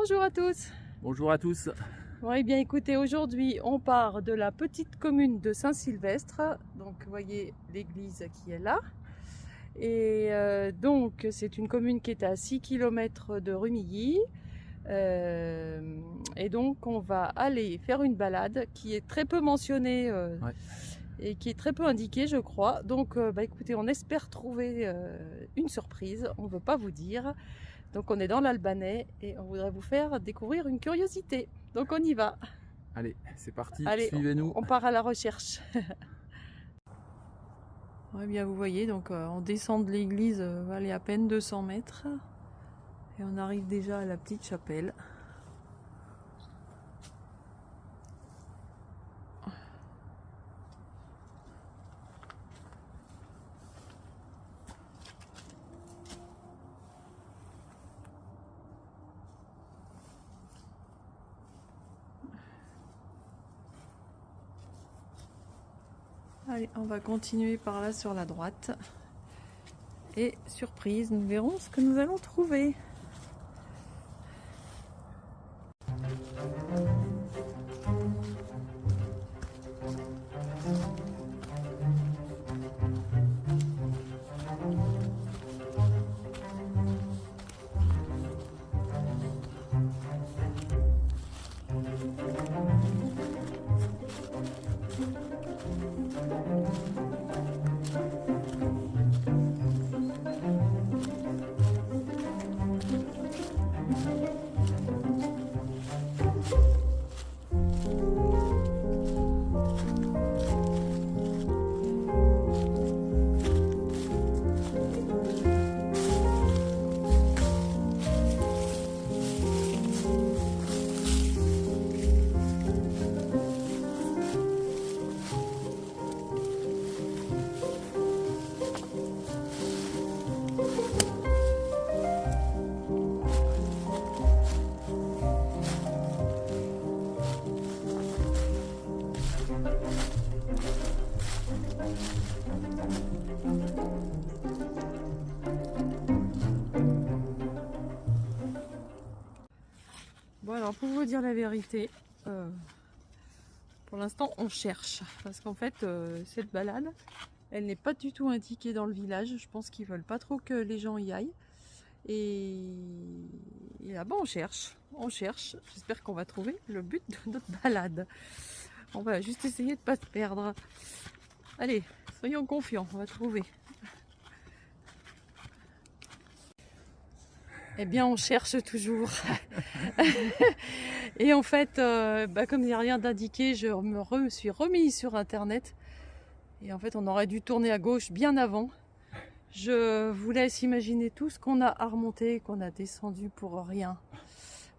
Bonjour à tous. Bonjour à tous. Oui, bien écoutez, aujourd'hui on part de la petite commune de Saint-Sylvestre. Donc vous voyez l'église qui est là. Et donc c'est une commune qui est à 6 km de Rumilly. Et donc on va aller faire une balade qui est très peu mentionnée et qui est très peu indiquée, je crois. Donc écoutez, on espère trouver une surprise, on ne veut pas vous dire. Donc on est dans l'Albanais et on voudrait vous faire découvrir une curiosité. Donc on y va. Allez, c'est parti, Allez, suivez-nous. on part à la recherche. Ouais, bien vous voyez, donc on descend de l'église, allez, à peine 200 mètres. Et on arrive déjà à la petite chapelle. Allez, on va continuer par là sur la droite. Et surprise, nous verrons ce que nous allons trouver. Bon alors pour vous dire la vérité, pour l'instant on cherche. Parce qu'en fait cette balade, elle n'est pas du tout indiquée dans le village. Je pense qu'ils veulent pas trop que les gens y aillent. Et là-bas on cherche. J'espère qu'on va trouver le but de notre balade. On va juste essayer de ne pas se perdre. Allez, soyons confiants, on va trouver. Eh bien, on cherche toujours. Et en fait, comme il n'y a rien d'indiqué, je me suis remise sur Internet. Et en fait, on aurait dû tourner à gauche bien avant. Je vous laisse imaginer tout ce qu'on a à remonter, qu'on a descendu pour rien.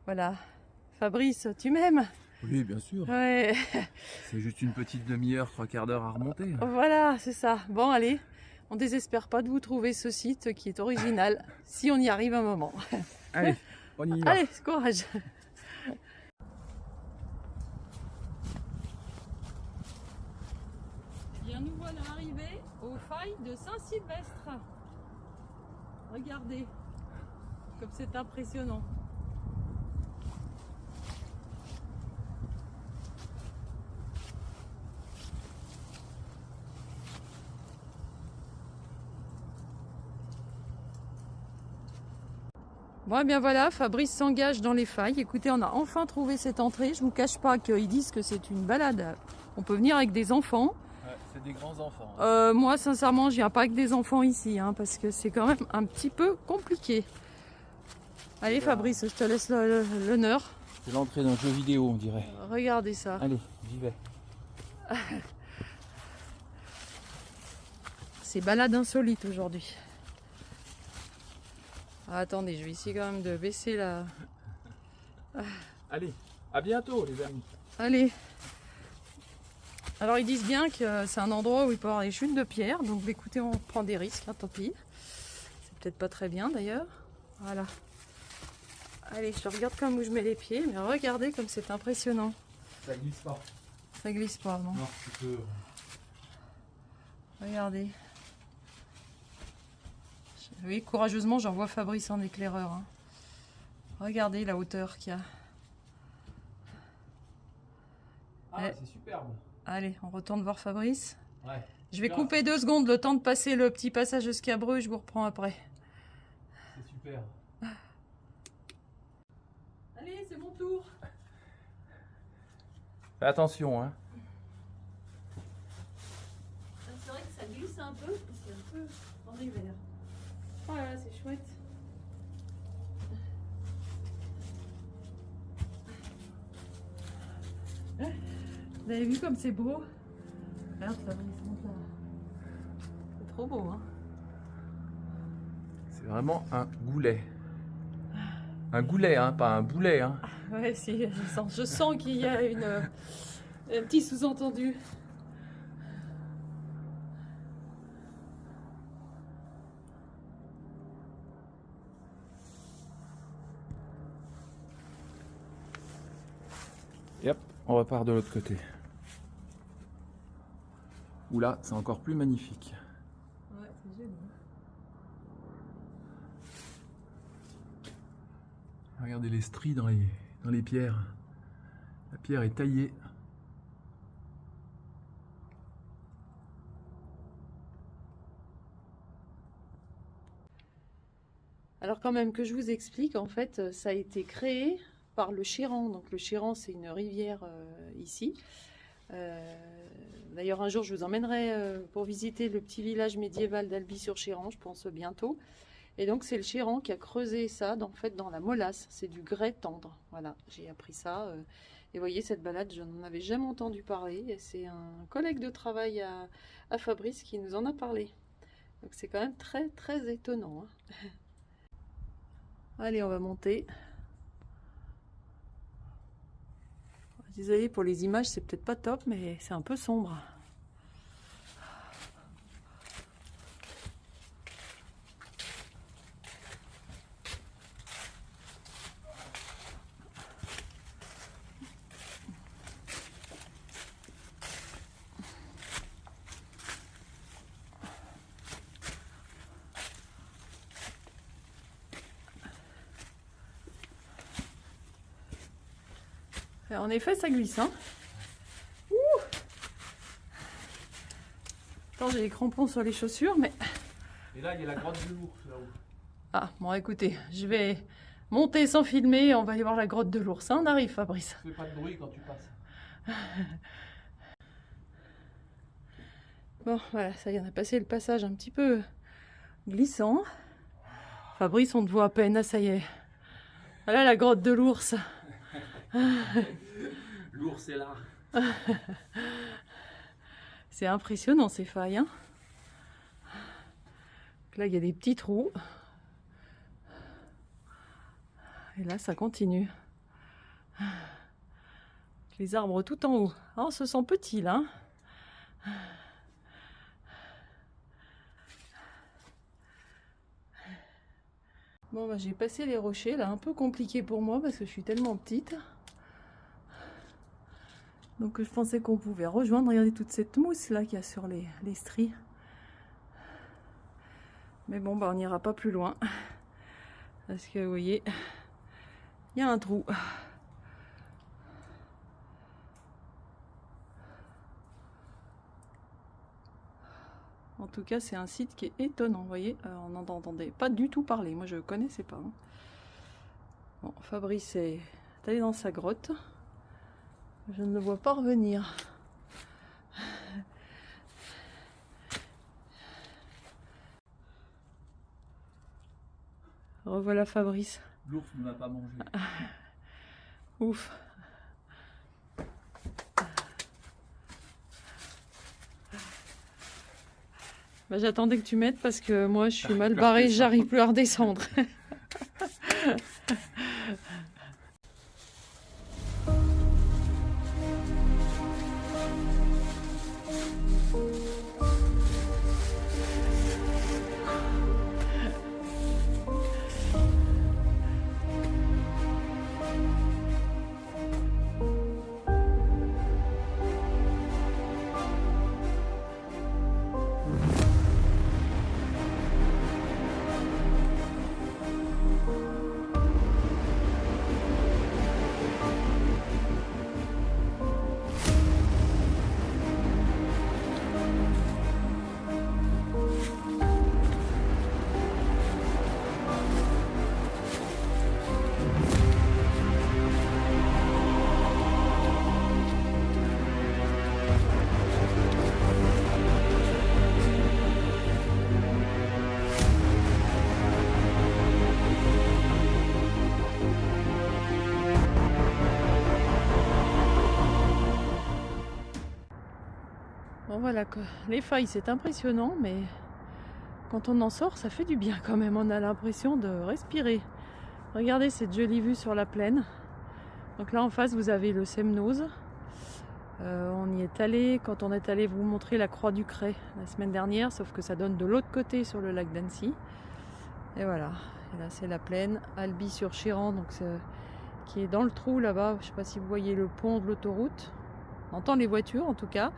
Voilà. Fabrice, tu m'aimes? Oui, bien sûr. Ouais. C'est juste une petite demi-heure, 3/4 d'heure à remonter. Voilà, c'est ça. Bon, allez. On désespère pas de vous trouver ce site qui est original, si on y arrive un moment. Allez, on y va. Allez, courage. Eh bien, nous voilà arrivés aux failles de Saint-Sylvestre. Regardez, comme c'est impressionnant. Bon, et bien voilà, Fabrice s'engage dans les failles. Écoutez, on a enfin trouvé cette entrée. Je ne vous cache pas qu'ils disent que c'est une balade. On peut venir avec des enfants. Ouais, c'est des grands enfants. Moi, sincèrement, je viens pas avec des enfants ici, hein, parce que c'est quand même un petit peu compliqué. Allez, Fabrice, je te laisse l'honneur. C'est l'entrée d'un jeu vidéo, on dirait. Regardez ça. Allez, j'y vais. C'est balade insolite aujourd'hui. Ah, attendez, je vais essayer quand même de baisser la... Allez, à bientôt les amis. Allez. Alors ils disent bien que c'est un endroit où il peut y avoir des chutes de pierre. Donc écoutez, on prend des risques, hein, tant pis. C'est peut-être pas très bien d'ailleurs. Voilà. Allez, je regarde comme où je mets les pieds, mais regardez comme c'est impressionnant. Ça glisse pas. Ça glisse pas, non? Non, tu peux. Regardez. Oui, courageusement, j'envoie Fabrice en éclaireur. Hein. Regardez la hauteur qu'il y a. Ah, c'est superbe. Allez, on retourne voir Fabrice. Ouais. Je vais couper 2 secondes, le temps de passer le petit passage de Scabreux, je vous reprends après. C'est super. Allez, c'est mon tour. Fais attention, hein. C'est vrai que ça glisse un peu, c'est un peu en hiver. Oh là là, c'est chouette. Vous avez vu comme c'est beau? Regarde, Fabrice, monte là. C'est trop beau, hein? C'est vraiment un goulet. Un goulet, hein, pas un boulet, hein. Ouais, si, je sens qu'il y a un petit sous-entendu. Et hop, on repart de l'autre côté. Où là, c'est encore plus magnifique. Ouais, c'est joli. Regardez les stries dans les pierres. La pierre est taillée. Alors quand même que je vous explique, en fait, ça a été créé par le Chéran. Donc le Chéran, c'est une rivière ici. D'ailleurs, un jour, je vous emmènerai pour visiter le petit village médiéval d'Alby-sur-Chéran, je pense bientôt. Et donc, c'est le Chéran qui a creusé ça, en fait, dans la molasse. C'est du grès tendre. Voilà, j'ai appris ça. Et vous voyez, cette balade, je n'en avais jamais entendu parler. Et c'est un collègue de travail à Fabrice qui nous en a parlé. Donc, c'est quand même très, très étonnant. Hein. Allez, on va monter. Désolée pour les images, c'est peut-être pas top, mais c'est un peu sombre. Et en effet, ça glisse. Hein. Ouh. Attends, j'ai les crampons sur les chaussures, mais... Et là, il y a la grotte de l'ours là-haut. Ah, bon, écoutez, je vais monter sans filmer. On va aller voir la grotte de l'ours. On arrive, Fabrice. Fais pas de bruit quand tu passes. Bon, voilà, ça y est, on a passé le passage un petit peu glissant. Fabrice, on te voit à peine. Ah, ça y est. Voilà la grotte de l'ours. L'ours est là. C'est impressionnant ces failles. Hein. Là, il y a des petits trous. Et là, ça continue. Les arbres tout en haut. Oh, on se sent petit là. Bon, bah, j'ai passé les rochers là, un peu compliqué pour moi parce que je suis tellement petite. Donc je pensais qu'on pouvait rejoindre. Regardez toute cette mousse là qu'il y a sur les stries. Mais bon, bah, on n'ira pas plus loin. Parce que vous voyez, il y a un trou. En tout cas, c'est un site qui est étonnant. Vous voyez, on n'en entendait pas du tout parler. Moi, je ne connaissais pas. Hein. Bon, Fabrice est allé dans sa grotte. Je ne le vois pas revenir. Revoilà Fabrice. L'ours ne m'a pas mangé. Ouf. Bah, j'attendais que tu m'aides parce que moi je suis mal barrée, j'arrive plus à redescendre. Bon voilà, les failles c'est impressionnant, mais quand on en sort ça fait du bien quand même, on a l'impression de respirer. Regardez cette jolie vue sur la plaine. Donc là en face vous avez le Semnoz. On y est allé, quand on est allé vous montrer la Croix du Cret la semaine dernière, sauf que ça donne de l'autre côté sur le lac d'Annecy. Et voilà, et là c'est la plaine, Alby-sur-Chéran, donc qui est dans le trou là-bas. Je ne sais pas si vous voyez le pont de l'autoroute. On entend les voitures en tout cas.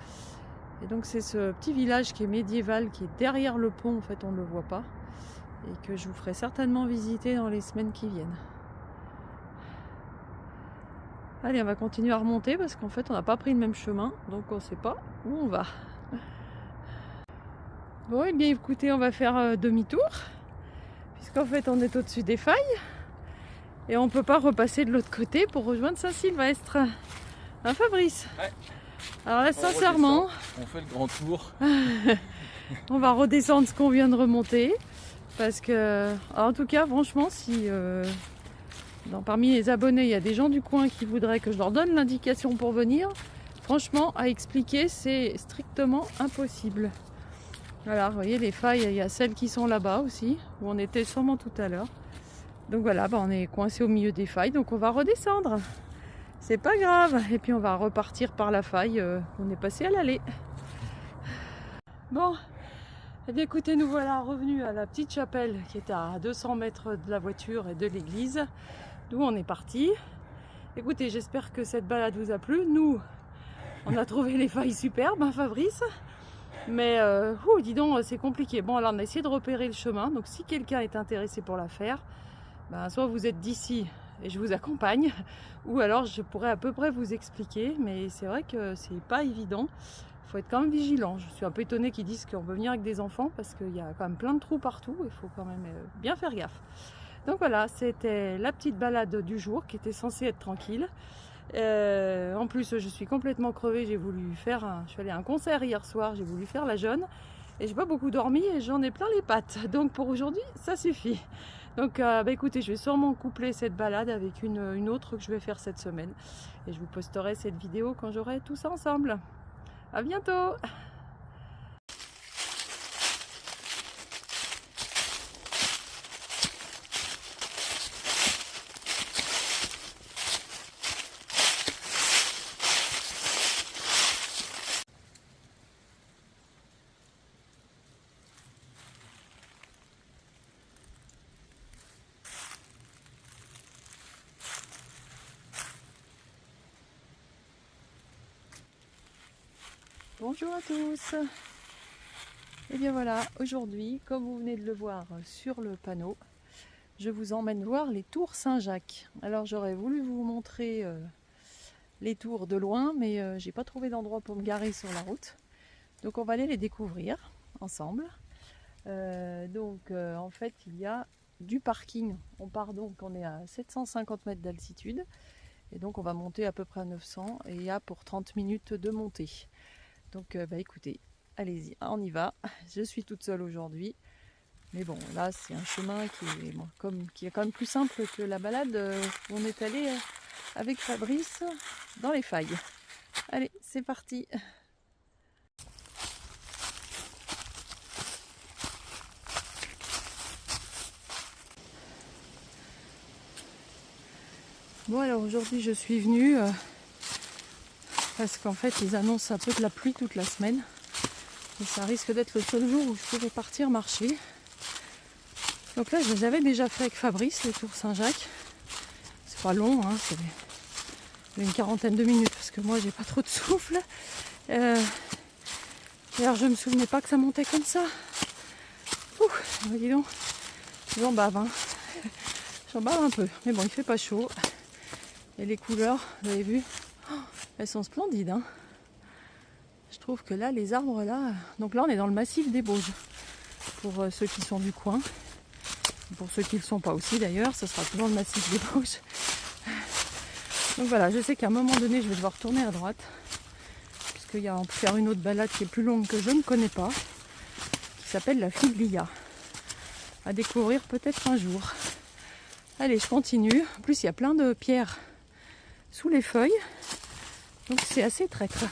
Et donc c'est ce petit village qui est médiéval, qui est derrière le pont, en fait on ne le voit pas. Et que je vous ferai certainement visiter dans les semaines qui viennent. Allez, on va continuer à remonter parce qu'en fait on n'a pas pris le même chemin, donc on ne sait pas où on va. Bon, et bien écoutez, on va faire demi-tour, puisqu'en fait on est au-dessus des failles, et on ne peut pas repasser de l'autre côté pour rejoindre Saint-Sylvestre. Hein Fabrice? Ouais. Alors là, sincèrement, on fait le grand tour. On va redescendre ce qu'on vient de remonter, parce que, en tout cas, franchement, si parmi les abonnés, il y a des gens du coin qui voudraient que je leur donne l'indication pour venir, franchement, à expliquer, c'est strictement impossible. Voilà, vous voyez les failles, il y a celles qui sont là-bas aussi, où on était sûrement tout à l'heure. Donc voilà, on est coincé au milieu des failles, donc on va redescendre. C'est pas grave, et puis on va repartir par la faille, on est passé à l'allée. Bon, et bien écoutez, nous voilà revenus à la petite chapelle qui est à 200 mètres de la voiture et de l'église, d'où on est parti. Écoutez, j'espère que cette balade vous a plu. Nous, on a trouvé les failles superbes, hein, Fabrice. Mais, dis donc, c'est compliqué. Bon, alors on a essayé de repérer le chemin, donc si quelqu'un est intéressé pour la faire, soit vous êtes d'ici et je vous accompagne, ou alors je pourrais à peu près vous expliquer, mais c'est vrai que c'est pas évident. Il faut être quand même vigilant. Je suis un peu étonnée qu'ils disent qu'on peut venir avec des enfants parce qu'il y a quand même plein de trous partout. Il faut quand même bien faire gaffe. Donc voilà, c'était la petite balade du jour qui était censée être tranquille. En plus, je suis complètement crevée. J'ai voulu faire je suis allée à un concert hier soir. J'ai voulu faire la jeune et j'ai pas beaucoup dormi et j'en ai plein les pattes. Donc pour aujourd'hui, ça suffit. Donc écoutez, je vais sûrement coupler cette balade avec une autre que je vais faire cette semaine. Et je vous posterai cette vidéo quand j'aurai tout ça ensemble. À bientôt! Bonjour à tous. Et bien voilà, aujourd'hui, comme vous venez de le voir sur le panneau, je vous emmène voir les tours Saint-Jacques. Alors j'aurais voulu vous montrer les tours de loin, mais j'ai pas trouvé d'endroit pour me garer sur la route. Donc on va aller les découvrir ensemble. En fait, il y a du parking. On part donc, on est à 750 mètres d'altitude. Et donc on va monter à peu près à 900 et il y a pour 30 minutes de montée. Donc écoutez, allez-y, on y va. Je suis toute seule aujourd'hui. Mais bon, là c'est un chemin qui est quand même plus simple que la balade où on est allé avec Fabrice dans les failles. Allez, c'est parti. Bon alors aujourd'hui je suis venue parce qu'en fait ils annoncent un peu de la pluie toute la semaine. Et ça risque d'être le seul jour où je pourrais partir marcher. Donc là je les avais déjà fait avec Fabrice, les Tours Saint-Jacques. C'est pas long, hein, c'est une quarantaine de minutes parce que moi j'ai pas trop de souffle. Et alors je me souvenais pas que ça montait comme ça. Ouh, dis donc, j'en bave, hein. J'en bave un peu, mais bon il fait pas chaud. Et les couleurs, vous avez vu, elles sont splendides, hein. Je trouve que là, les arbres là... Donc là, on est dans le massif des Bauges. Pour ceux qui sont du coin. Pour ceux qui ne le sont pas aussi d'ailleurs, ce sera toujours le massif des Bauges. Donc voilà, je sais qu'à un moment donné, je vais devoir tourner à droite. On peut faire une autre balade qui est plus longue que je ne connais pas. Qui s'appelle la Figlia. À découvrir peut-être un jour. Allez, je continue. En plus, il y a plein de pierres sous les feuilles. Donc c'est assez traître.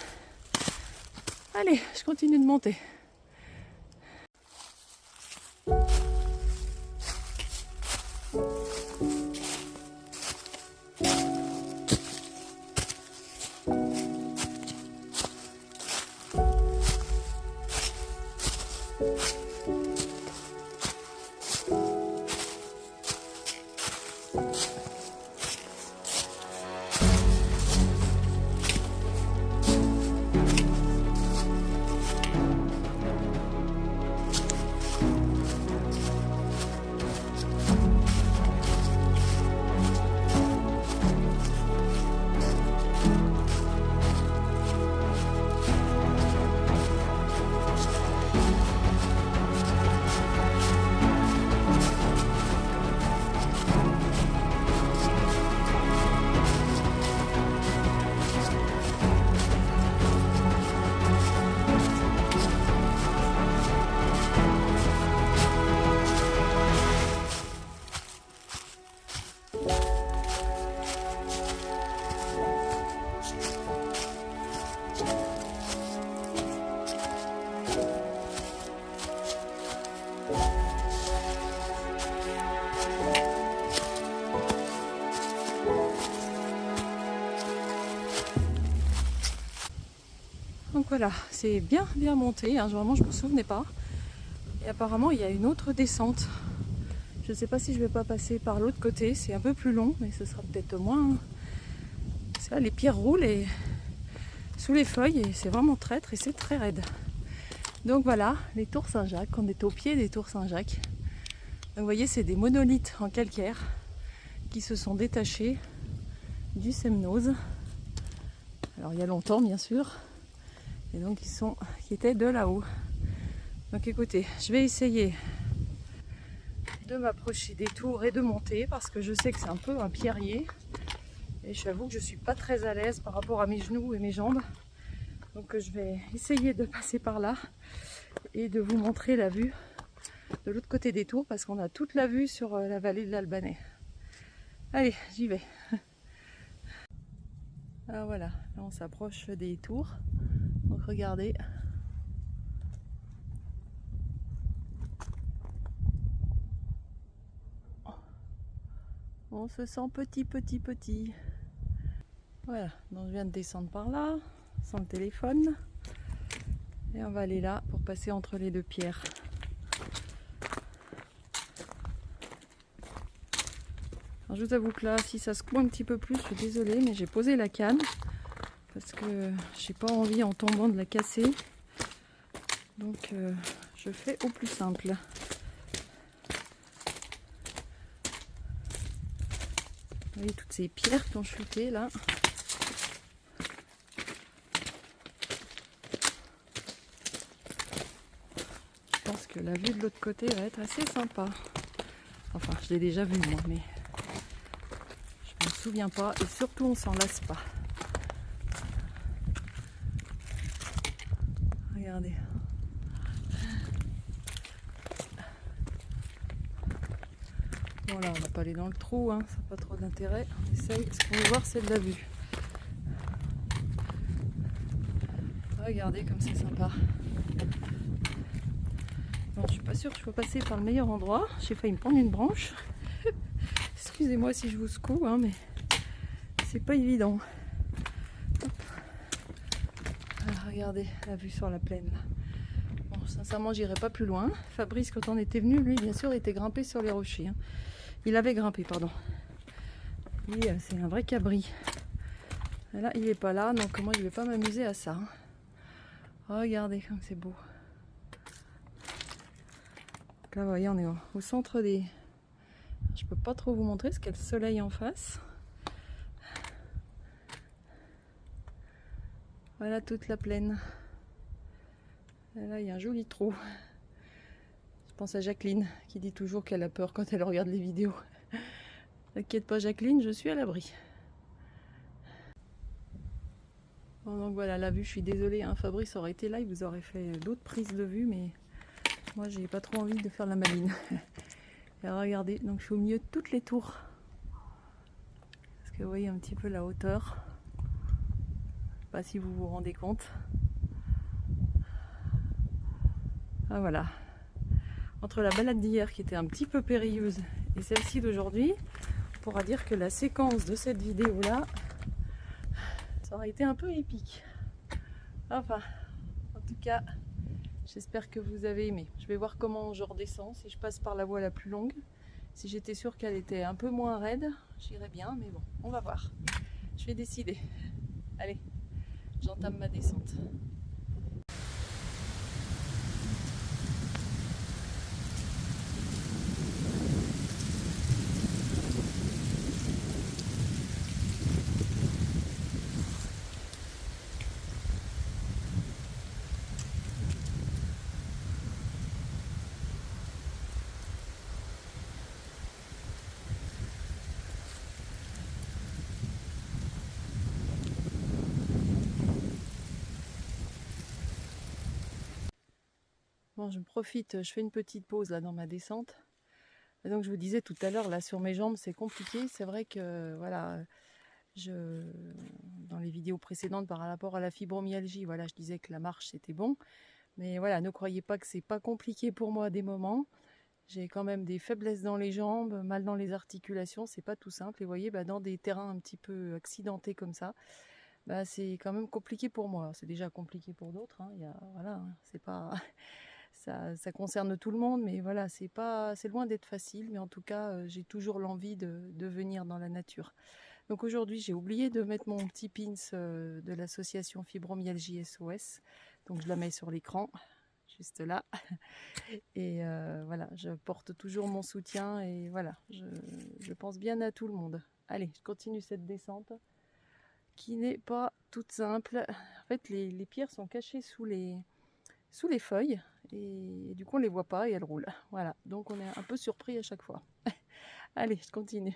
Allez, je continue de monter. Donc voilà, c'est bien monté, hein. Vraiment je ne me souvenais pas. Et apparemment il y a une autre descente. Je ne sais pas si je vais pas passer par l'autre côté, c'est un peu plus long, mais ce sera peut-être moins. Ça, les pierres roulent et sous les feuilles et c'est vraiment traître et c'est très raide. Donc voilà, les Tours Saint-Jacques, on est au pied des Tours Saint-Jacques. Donc vous voyez, c'est des monolithes en calcaire qui se sont détachés du Semnoz. Alors il y a longtemps bien sûr. Et donc qui étaient de là-haut. Donc écoutez, je vais essayer de m'approcher des tours et de monter parce que je sais que c'est un peu un pierrier. Et j'avoue que je ne suis pas très à l'aise par rapport à mes genoux et mes jambes. Donc je vais essayer de passer par là et de vous montrer la vue de l'autre côté des tours parce qu'on a toute la vue sur la vallée de l'Albanais. Allez, j'y vais. Ah voilà, là on s'approche des tours. Donc regardez. On se sent petit. Voilà, donc je viens de descendre par là, sans le téléphone. Et on va aller là pour passer entre les deux pierres. Alors je vous avoue que là, si ça secoue un petit peu plus, je suis désolée, mais j'ai posé la canne. Parce que j'ai pas envie en tombant de la casser. Donc je fais au plus simple. Vous voyez toutes ces pierres qui ont chuté là. Je pense que la vue de l'autre côté va être assez sympa. Enfin, je l'ai déjà vu moi, mais je me souviens pas. Et surtout, on s'en lasse pas. Regardez. Bon là, on va pas aller dans le trou, hein, ça n'a pas trop d'intérêt. On essaye. Ce qu'on veut voir, c'est de la vue. Regardez comme c'est sympa. Bon, je suis pas sûre que je peux passer par le meilleur endroit. J'ai failli me prendre une branche. Excusez-moi si je vous secoue, hein, mais c'est pas évident. Ah, regardez la vue sur la plaine. Bon, sincèrement, j'irai pas plus loin. Fabrice, quand on était venu, lui, bien sûr, il était grimpé sur les rochers. Hein. Il avait grimpé, pardon. Lui, c'est un vrai cabri. Et là, il est pas là, donc moi, je vais pas m'amuser à ça. Hein. Regardez comme c'est beau. Là, vous voyez, on est au centre des... Je peux pas trop vous montrer parce qu'il y a le soleil en face. Voilà toute la plaine. Et là, il y a un joli trou. Je pense à Jacqueline qui dit toujours qu'elle a peur quand elle regarde les vidéos. T'inquiète pas, Jacqueline, je suis à l'abri. Bon, donc voilà, la vue, je suis désolée, hein, Fabrice aurait été là, il vous aurait fait d'autres prises de vue, mais moi, j'ai pas trop envie de faire la maline. Et regardez, donc je suis au milieu de toutes les tours. Parce que vous voyez un petit peu la hauteur. Je sais pas si vous vous rendez compte. Ah voilà. Entre la balade d'hier qui était un petit peu périlleuse et celle-ci d'aujourd'hui, on pourra dire que la séquence de cette vidéo-là, ça aurait été un peu épique. Enfin, en tout cas, j'espère que vous avez aimé. Je vais voir comment je redescends, si je passe par la voie la plus longue. Si j'étais sûre qu'elle était un peu moins raide, j'irais bien, mais bon, on va voir. Je vais décider. Allez, j'entame ma descente. Bon, je profite, je fais une petite pause là dans ma descente. Et donc je vous disais tout à l'heure, là sur mes jambes c'est compliqué. C'est vrai que voilà, dans les vidéos précédentes par rapport à la fibromyalgie, voilà, je disais que la marche c'était bon. Mais voilà, ne croyez pas que c'est pas compliqué pour moi à des moments. J'ai quand même des faiblesses dans les jambes, mal dans les articulations, c'est pas tout simple. Et vous voyez, dans des terrains un petit peu accidentés comme ça, c'est quand même compliqué pour moi. C'est déjà compliqué pour d'autres, hein. Voilà, hein, c'est pas... Ça concerne tout le monde, mais voilà, c'est loin d'être facile, mais en tout cas, j'ai toujours l'envie de venir dans la nature. Donc aujourd'hui, j'ai oublié de mettre mon petit pins de l'association Fibromyalgie SOS, donc je la mets sur l'écran, juste là, et voilà, je porte toujours mon soutien, et voilà, je pense bien à tout le monde. Allez, je continue cette descente, qui n'est pas toute simple. En fait, les pierres sont cachées sous les feuilles, et du coup on les voit pas et elles roulent. Voilà, donc on est un peu surpris à chaque fois. Allez, je continue.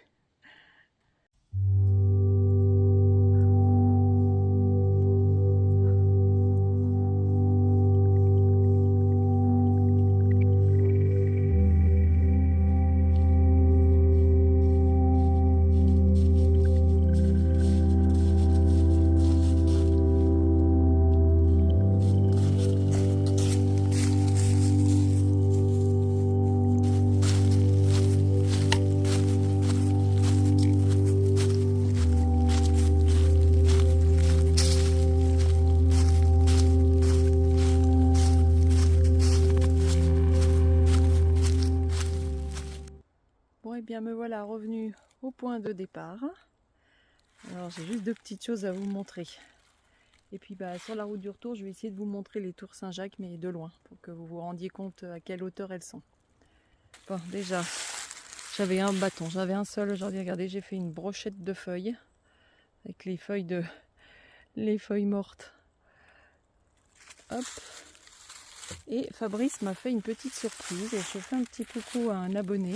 Bon, et bien me voilà revenu au point de départ. Alors j'ai juste deux petites choses à vous montrer. Et puis sur la route du retour, je vais essayer de vous montrer les tours Saint-Jacques, mais de loin, pour que vous vous rendiez compte à quelle hauteur elles sont. Bon, déjà, j'avais un bâton, j'avais un seul aujourd'hui. Regardez, j'ai fait une brochette de feuilles, avec les feuilles mortes. Hop. Et Fabrice m'a fait une petite surprise. Je fais un petit coucou à un abonné.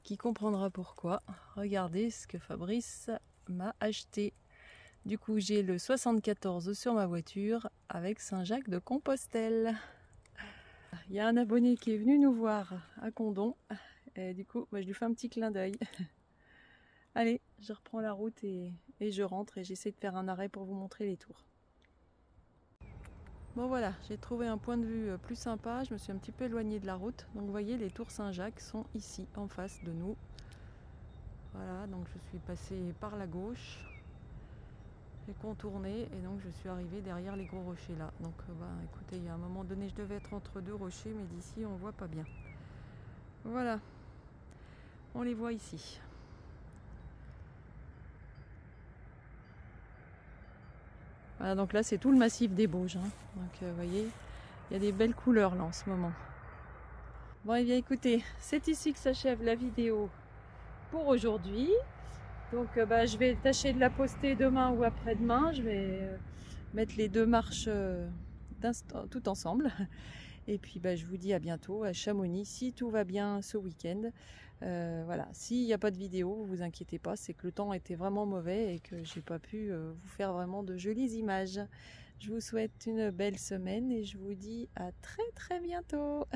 qui comprendra pourquoi. Regardez ce que Fabrice m'a acheté. Du coup, j'ai le 74 sur ma voiture avec Saint-Jacques-de-Compostelle. Il y a un abonné qui est venu nous voir à Condom. Et du coup, je lui fais un petit clin d'œil. Allez, je reprends la route et je rentre et j'essaie de faire un arrêt pour vous montrer les tours. Bon voilà, j'ai trouvé un point de vue plus sympa. Je me suis un petit peu éloignée de la route. Donc vous voyez, les tours Saint-Jacques sont ici, en face de nous. Voilà, donc je suis passée par la gauche. J'ai contourné et donc je suis arrivée derrière les gros rochers là. Donc écoutez, il y a un moment donné je devais être entre deux rochers, mais d'ici on voit pas bien. Voilà, on les voit ici. Voilà, donc là c'est tout le massif des Bauges. Hein. Donc vous voyez, il y a des belles couleurs là en ce moment. Bon et bien écoutez, c'est ici que s'achève la vidéo pour aujourd'hui. Donc je vais tâcher de la poster demain ou après-demain. Je vais mettre les deux marches tout ensemble. Et puis je vous dis à bientôt à Chamonix, si tout va bien ce week-end. Voilà, s'il n'y a pas de vidéo, vous inquiétez pas, c'est que le temps était vraiment mauvais et que j'ai pas pu vous faire vraiment de jolies images. Je vous souhaite une belle semaine et je vous dis à très bientôt.